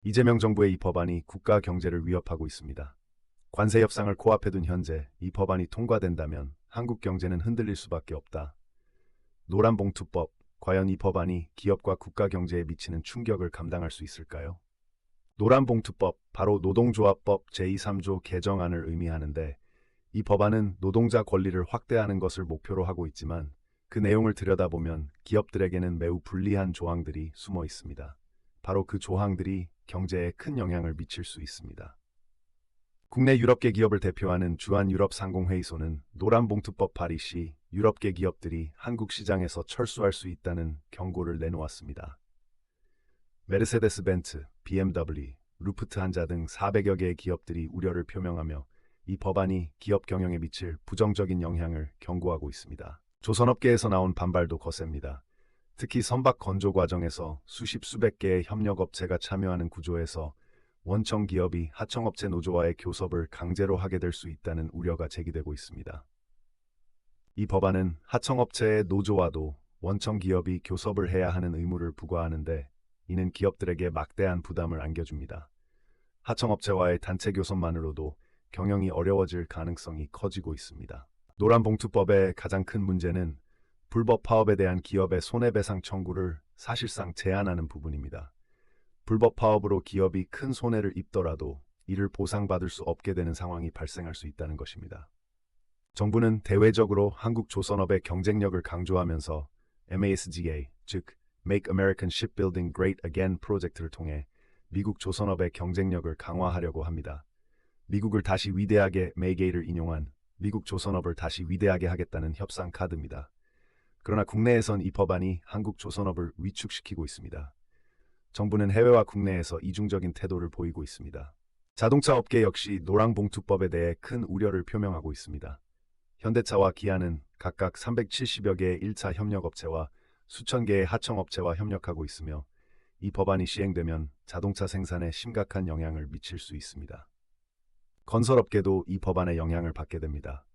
이재명 정부의 이 법안이 국가 경제를 위협하고 있습니다. 관세 협상을 코앞에 둔 현재 이 법안이 통과된다면 한국 경제는 흔들릴 수밖에 없다. 노란봉투법, 과연 이 법안이 기업과 국가 경제에 미치는 충격을 감당할 수 있을까요? 노란봉투법, 바로 노동조합법 제23조 개정안을 의미하는데 이 법안은 노동자 권리를 확대하는 것을 목표로 하고 있지만 그 내용을 들여다보면 기업들에게는 매우 불리한 조항들이 숨어 있습니다. 바로 그 조항들이 경제에 큰 영향을 미칠 수 있습니다. 국내 유럽계 기업을 대표하는 주한유럽상공회의소는 노란봉투법 발의 시 유럽계 기업들이 한국 시장에서 철수할 수 있다는 경고를 내놓았습니다. 메르세데스 벤츠, BMW, 루프트한자 등 400여 개의 기업들이 우려를 표명하며 이 법안이 기업 경영에 미칠 부정적인 영향을 경고하고 있습니다. 조선업계에서 나온 반발도 거셉니다. 특히 선박 건조 과정에서 수십 수백 개의 협력업체가 참여하는 구조에서 원청 기업이 하청업체 노조와의 교섭을 강제로 하게 될 수 있다는 우려가 제기되고 있습니다. 이 법안은 하청업체의 노조와도 원청 기업이 교섭을 해야 하는 의무를 부과하는데 이는 기업들에게 막대한 부담을 안겨줍니다. 하청업체와의 단체 교섭만으로도 경영이 어려워질 가능성이 커지고 있습니다. 노란봉투법의 가장 큰 문제는 불법 파업에 대한 기업의 손해배상 청구를 사실상 제한하는 부분입니다. 불법 파업으로 기업이 큰 손해를 입더라도 이를 보상받을 수 없게 되는 상황이 발생할 수 있다는 것입니다. 정부는 대외적으로 한국 조선업의 경쟁력을 강조하면서 MASGA, 즉 Make American Shipbuilding Great Again 프로젝트를 통해 미국 조선업의 경쟁력을 강화하려고 합니다. 미국을 다시 위대하게 Make를 인용한 미국 조선업을 다시 위대하게 하겠다는 협상 카드입니다. 그러나 국내에선 이 법안이 한국 조선업을 위축시키고 있습니다. 정부는 해외와 국내에서 이중적인 태도를 보이고 있습니다. 자동차 업계 역시 노란봉투법에 대해 큰 우려를 표명하고 있습니다. 현대차와 기아는 각각 370여 개의 1차 협력업체와 수천 개의 하청업체와 협력하고 있으며 이 법안이 시행되면 자동차 생산에 심각한 영향을 미칠 수 있습니다. 건설업계도 이 법안의 영향을 받게 됩니다.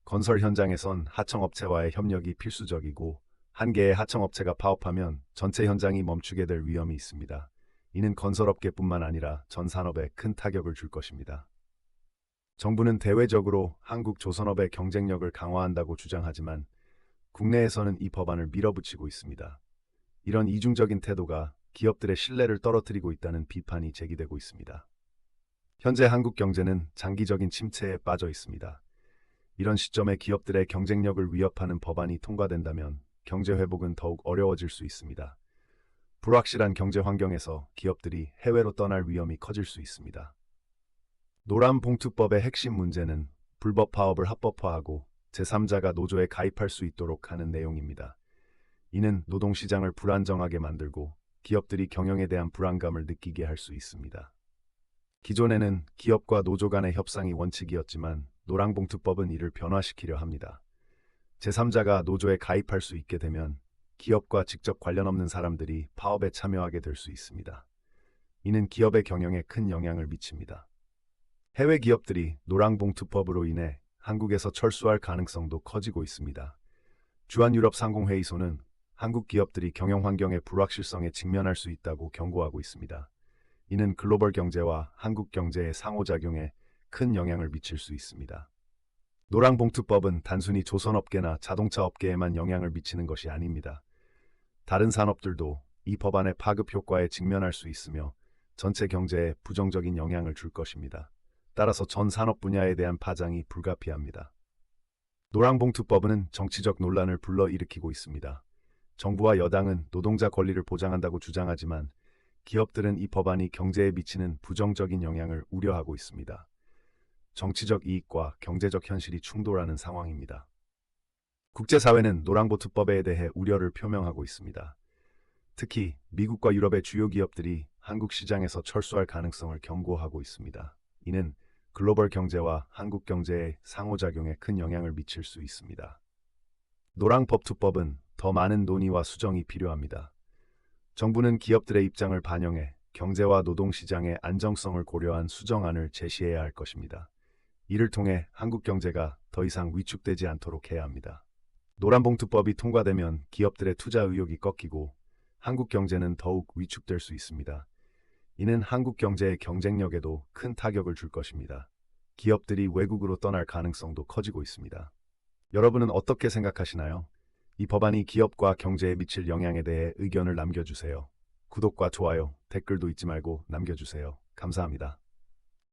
건설 현장에선 하청업체와의 협력이 필수적이고 한 개의 하청업체가 파업하면 전체 현장이 멈추게 될 위험이 있습니다. 이는 건설업계뿐만 아니라 전 산업에 큰 타격을 줄 것입니다. 정부는 대외적으로 한국 조선업의 경쟁력을 강화한다고 주장하지만 국내에서는 이 법안을 밀어붙이고 있습니다. 이런 이중적인 태도가 기업들의 신뢰를 떨어뜨리고 있다는 비판이 제기되고 있습니다. 현재 한국 경제는 장기적인 침체에 빠져 있습니다. 이런 시점에 기업들의 경쟁력을 위협하는 법안이 통과된다면 경제 회복은 더욱 어려워질 수 있습니다. 불확실한 경제 환경에서 기업들이 해외로 떠날 위험이 커질 수 있습니다. 노란봉투법의 핵심 문제는 불법 파업을 합법화하고 제3자가 노조에 가입할 수 있도록 하는 내용입니다. 이는 노동시장을 불안정하게 만들고 기업들이 경영에 대한 불안감을 느끼게 할 수 있습니다. 기존에는 기업과 노조 간의 협상이 원칙이었지만 노란봉투법은 이를 변화시키려 합니다. 제3자가 노조에 가입할 수 있게 되면 기업과 직접 관련 없는 사람들이 파업에 참여하게 될 수 있습니다. 이는 기업의 경영에 큰 영향을 미칩니다. 해외 기업들이 노란봉투법으로 인해 한국에서 철수할 가능성도 커지고 있습니다. 주한유럽상공회의소는 한국 기업들이 경영 환경의 불확실성에 직면할 수 있다고 경고하고 있습니다. 이는 글로벌 경제와 한국 경제의 상호작용에 큰 영향을 미칠 수 있습니다. 노란봉투법은 단순히 조선업계나 자동차 업계에만 영향을 미치는 것이 아닙니다. 다른 산업들도 이 법안의 파급 효과에 직면할 수 있으며 전체 경제에 부정적인 영향을 줄 것입니다. 따라서 전 산업 분야에 대한 파장이 불가피합니다. 노란봉투법은 정치적 논란을 불러일으키고 있습니다. 정부와 여당은 노동자 권리를 보장한다고 주장하지만 기업들은 이 법안이 경제에 미치는 부정적인 영향을 우려하고 있습니다. 정치적 이익과 경제적 현실이 충돌하는 상황입니다. 국제사회는 노란봉투법에 대해 우려를 표명하고 있습니다. 특히 미국과 유럽의 주요 기업들이 한국 시장에서 철수할 가능성을 경고하고 있습니다. 이는 글로벌 경제와 한국 경제의 상호작용에 큰 영향을 미칠 수 있습니다. 노란봉투법은 더 많은 논의와 수정이 필요합니다. 정부는 기업들의 입장을 반영해 경제와 노동시장의 안정성을 고려한 수정안을 제시해야 할 것입니다. 이를 통해 한국 경제가 더 이상 위축되지 않도록 해야 합니다. 노란봉투법이 통과되면 기업들의 투자 의욕이 꺾이고 한국 경제는 더욱 위축될 수 있습니다. 이는 한국 경제의 경쟁력에도 큰 타격을 줄 것입니다. 기업들이 외국으로 떠날 가능성도 커지고 있습니다. 여러분은 어떻게 생각하시나요? 이 법안이 기업과 경제에 미칠 영향에 대해 의견을 남겨주세요. 구독과 좋아요, 댓글도 잊지 말고 남겨주세요. 감사합니다.